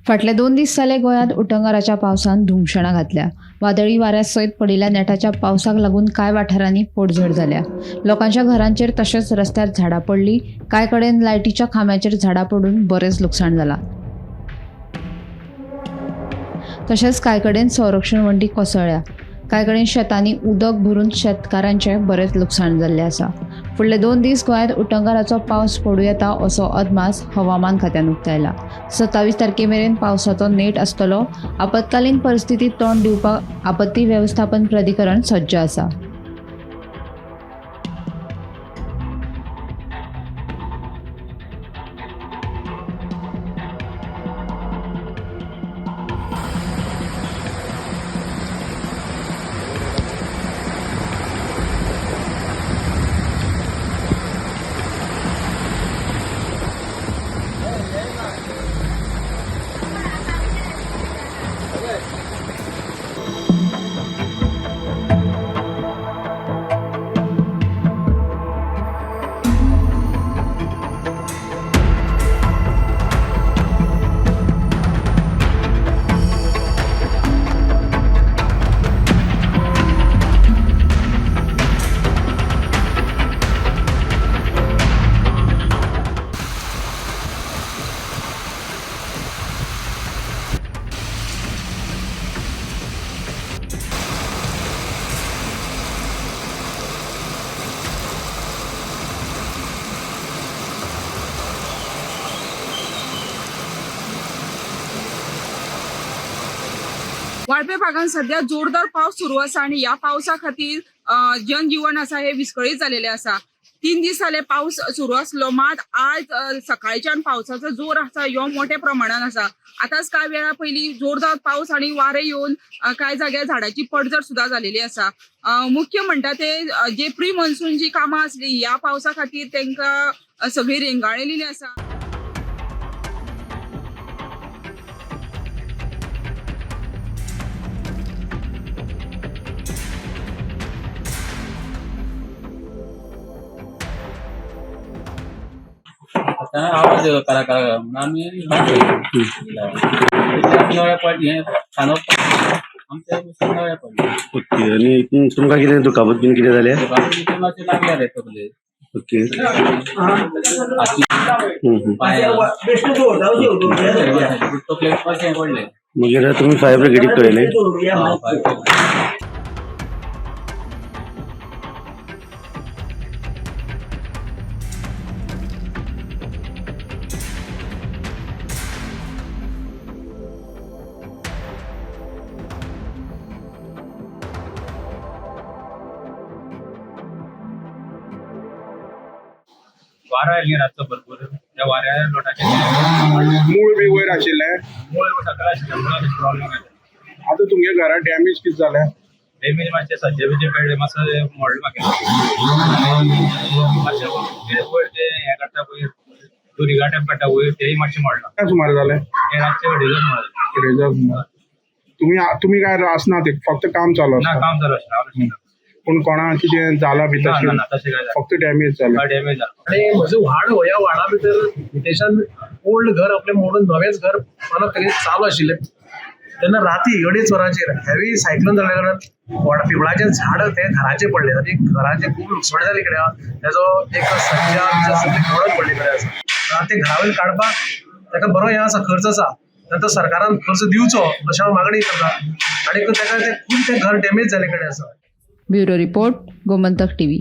फाटले 2 दीस जाले गोंयांत उटंगाराच्या पावसान धुमशणां घातल्या। वादळी वाऱ्या सयत पडिल्ल्या नेटाच्या पावसाक लागून कांय वाठारांनी पडझड जाल्या। लोकांच्या घरांचेर तशेंच रस्त्यार झाडां पडलीं। कांय कडेन लायटीच्या खांब्याचेर झाडां पडून बरेंच लुकसाण जालां। तशेंच कांय कडेन संरक्षण वण्टी कोसळ्ळ्या। कांय कडेन शेतांनी उदक भरून शेतकारांचे बरेच लुकसाण जाल्लें आसा। फुडले 2 दीस गोंयांत उटंगाराचो पावस पडूं येता असो अदमास हवामान खात्यान उक्तायला। 27 तारखेमेरेन पावसाचो नेट आसतलो। आपतकालीन परिस्थितीक तोंड दिवपाक आपत्ती वेवस्थापन प्राधिकरण सज्ज आसा। वाळपे भागात सध्या जोरदार पाऊस सुरू आसा आणि या पावसा खातीर जनजीवन आसा हे विस्कळीत झालेले आसा। 3 दीस जाले पाऊस सुरू असलो, मात आज सकाळच्यान पावसाचो जोर आसा ह्यो मोठ्या प्रमाणात आसा। आताच कांय वेळा पयलीं जोरदार पाऊस आणि वारे येवन कांय जाग्यार झाडाची पडझड सुद्धा झालेली आसा। मुख्य म्हणटा ते जे प्री मॉन्सून जी कामां आसली ह्या पावसा खातीर तांकां सगळी रेंगाळलेली आसा। आवाज येलो करा करा म्हणून आम्ही नव्या पडली हे सांगप आमच्या नव्या पडली। ओके आणि तुमकां कितें दुखापत बीन कितें जालें? मातशें लागल्या रे तकले। ओके तकले कशें पडले मागीर तुमी फायर ब्रिगेडीक कळयलें? वारा आयली रातचो भरपूर त्या वाऱ्या लोटाचे मूळ बी वयर आशिल्ले मूळ सकल आशिल्ले म्हणून प्रॉब्लेम जाता। आता तुमगे घरा डॅमेज किती जाले? डेमेज मातशे सज्जे बिजे पडले मातसो मोडले म्हाका मातशे वयर ते हे काडटा पळय दुरी गाठप काडटा वयर तेय मातशें मोडला। काय सुमार जाले? ते रातचे अडेजच मोडले। तुम्ही काय आसना ते फक्त काम चालू ना आसता? काम चालू आसना पूण कोणा कितें जाला बी तशें? ना तशें काय फक्त डॅमेज जाला? डॅमेज जाला। आणि म्हजो व्हाड हो या व्हाडा भितर विदेशान ओल्ड घर आपले मोडून नवेंच घर बांदप तरी चालू आशिल्लें तेन्ना राती 2:30 वरांचेर हेवी सायक्लोन जाल्ल्या कारणान पिंपळाचे झाड ते घराचे पडले आनी घराचे खूब लुकसाण जाले कडेन तेजो एक सज्जा सगळी मोडत पडले कडेन आसा। ते घरा वयर काडपाक ताका बरो हे आसा खर्च आसा तो सरकारान खर्च दिवचो अशें हांव मागणी करता आनी ताका ते खूब ते घर डॅमेज जाले कडेन आसा। Bureau report Gomantak TV.